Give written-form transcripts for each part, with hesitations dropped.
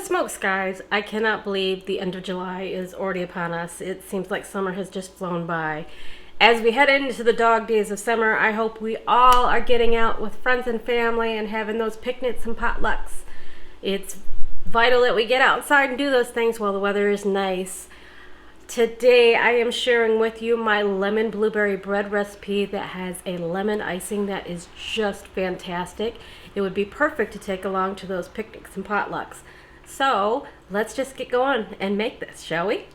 smokes, guys. I cannot believe the end of July is already upon us. It seems like summer has just flown by. As we head into the dog days of summer, I hope we all are getting out with friends and family and having those picnics and potlucks. It's vital that we get outside and do those things while the weather is nice. Today I am sharing with you my lemon blueberry bread recipe that has a lemon icing that is just fantastic. It would be perfect to take along to those picnics and potlucks. So let's just get going and make this, shall we?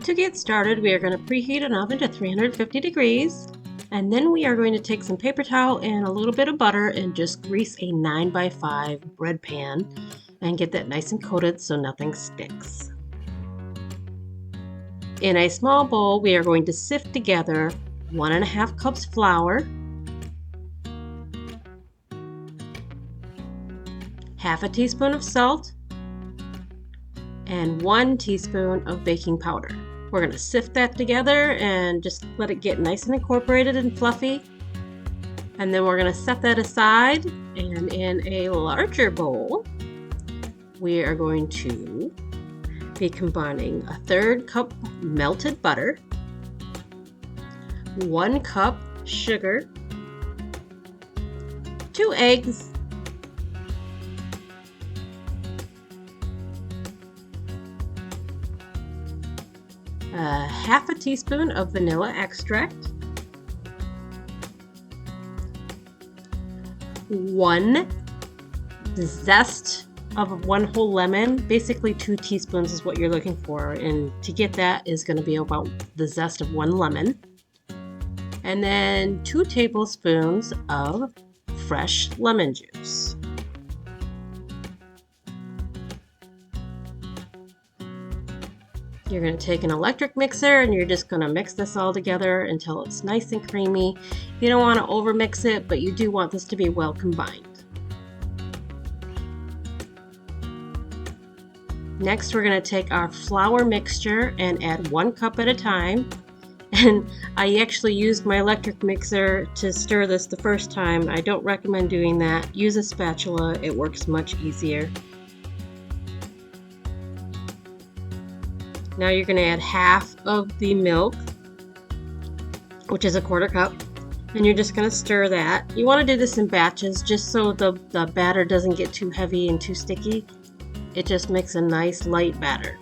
To get started, we are going to preheat an oven to 350 degrees. And then we are going to take some paper towel and a little bit of butter and just grease a 9x5 bread pan and get that nice and coated so nothing sticks. In a small bowl, we are going to sift together 1.5 cups flour, half a teaspoon of salt, and 1 teaspoon of baking powder. We're going to sift that together and just let it get nice and incorporated and fluffy. And then we're going to set that aside, and in a larger bowl, we are going to be combining a 1/3 cup melted butter, 1 cup sugar, 2 eggs, half a teaspoon of vanilla extract, 1 zest of 1 whole lemon. Basically 2 teaspoons is what you're looking for, and to get that is going to be about the zest of 1 lemon. And then 2 tablespoons of fresh lemon juice. You're going to take an electric mixer and you're just going to mix this all together until it's nice and creamy. You don't want to over mix it, but you do want this to be well combined. Next, we're going to take our flour mixture and add 1 cup at a time. And I actually used my electric mixer to stir this the first time. I don't recommend doing that. Use a spatula, it works much easier. Now you're going to add half of the milk, which is a 1/4 cup, and you're just going to stir that. You want to do this in batches just so the batter doesn't get too heavy and too sticky. It just makes a nice light batter.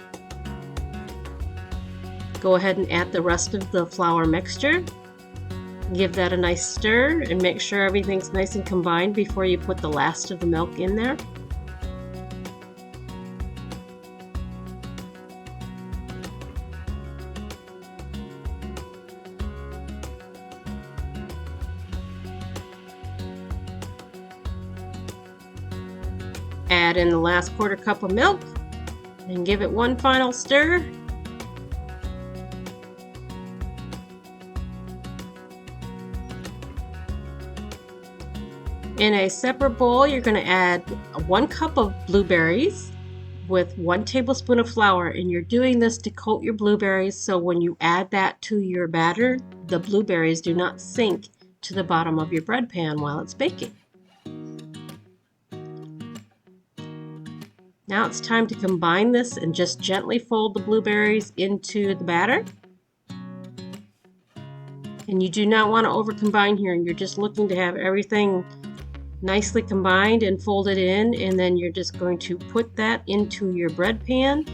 Go ahead and add the rest of the flour mixture. Give that a nice stir and make sure everything's nice and combined before you put the last of the milk in there. Add in the last 1/4 cup of milk and give it one final stir. In a separate bowl, you're going to add 1 cup of blueberries with 1 tablespoon of flour, and you're doing this to coat your blueberries so when you add that to your batter, the blueberries do not sink to the bottom of your bread pan while it's baking. Now it's time to combine this and just gently fold the blueberries into the batter. And you do not want to over combine here. You're just looking to have everything nicely combined and folded in, and then you're just going to put that into your bread pan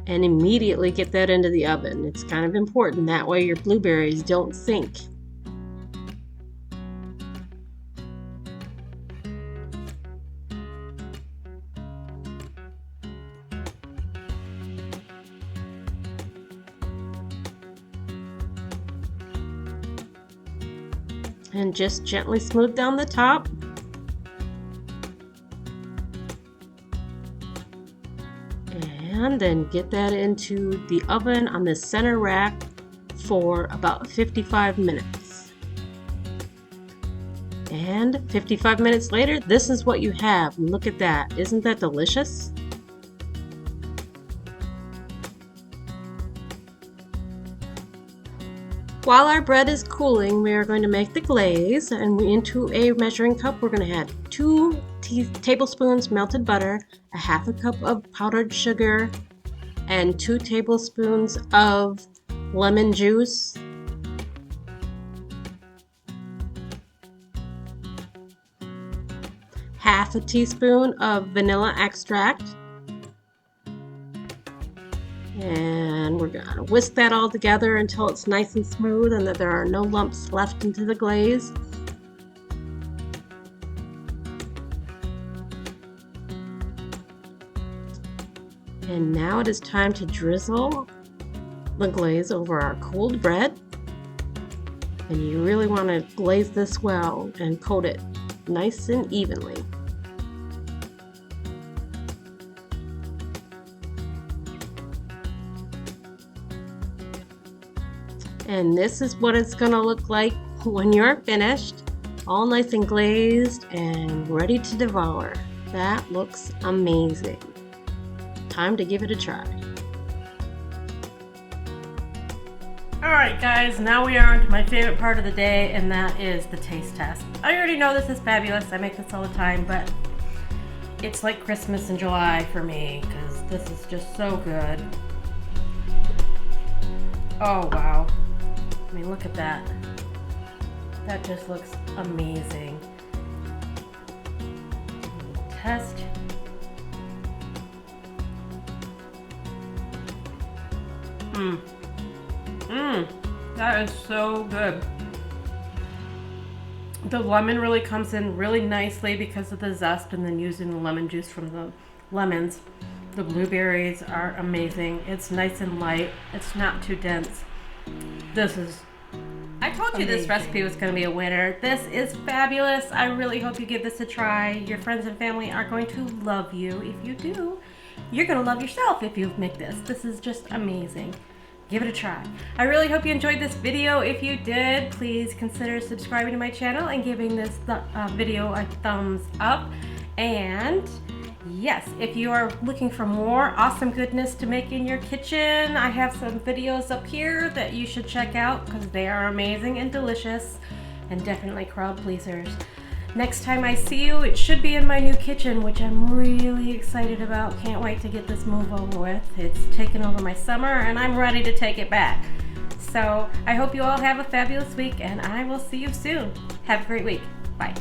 and immediately get that into the oven. It's kind of important, that way your blueberries don't sink. And just gently smooth down the top. And then get that into the oven on the center rack for about 55 minutes. And 55 minutes later, this is what you have. Look at that. Isn't that delicious? While our bread is cooling, we are going to make the glaze, and into a measuring cup we're going to add 2 tablespoons melted butter, a half a cup of powdered sugar, and 2 tablespoons of lemon juice. Half a teaspoon of vanilla extract. And we're gonna whisk that all together until it's nice and smooth and that there are no lumps left into the glaze. And now it is time to drizzle the glaze over our cold bread. And you really want to glaze this well and coat it nice and evenly. And this is what it's going to look like when you're finished, all nice and glazed and ready to devour. That looks amazing. Time to give it a try. Alright guys, now we are on to my favorite part of the day, and that is the taste test. I already know this is fabulous, I make this all the time, but it's like Christmas in July for me, because this is just so good. Oh wow. I mean, look at that. That just looks amazing. Test. That is so good. The lemon really comes in really nicely because of the zest, and then using the lemon juice from the lemons. The blueberries are amazing. It's nice and light. It's not too dense. This is I told you this recipe was going to be a winner. This is fabulous. I really hope you give this a try. Your friends and family are going to love you. If you do, you're going to love yourself if you make this. This is just amazing. Give it a try. I really hope you enjoyed this video. If you did, please consider subscribing to my channel and giving this video a thumbs up. And yes, if you are looking for more awesome goodness to make in your kitchen, I have some videos up here that you should check out because they are amazing and delicious and definitely crowd pleasers. Next time I see you, it should be in my new kitchen, which I'm really excited about. Can't wait to get this move over with. It's taken over my summer and I'm ready to take it back. So I hope you all have a fabulous week, and I will see you soon. Have a great week. Bye.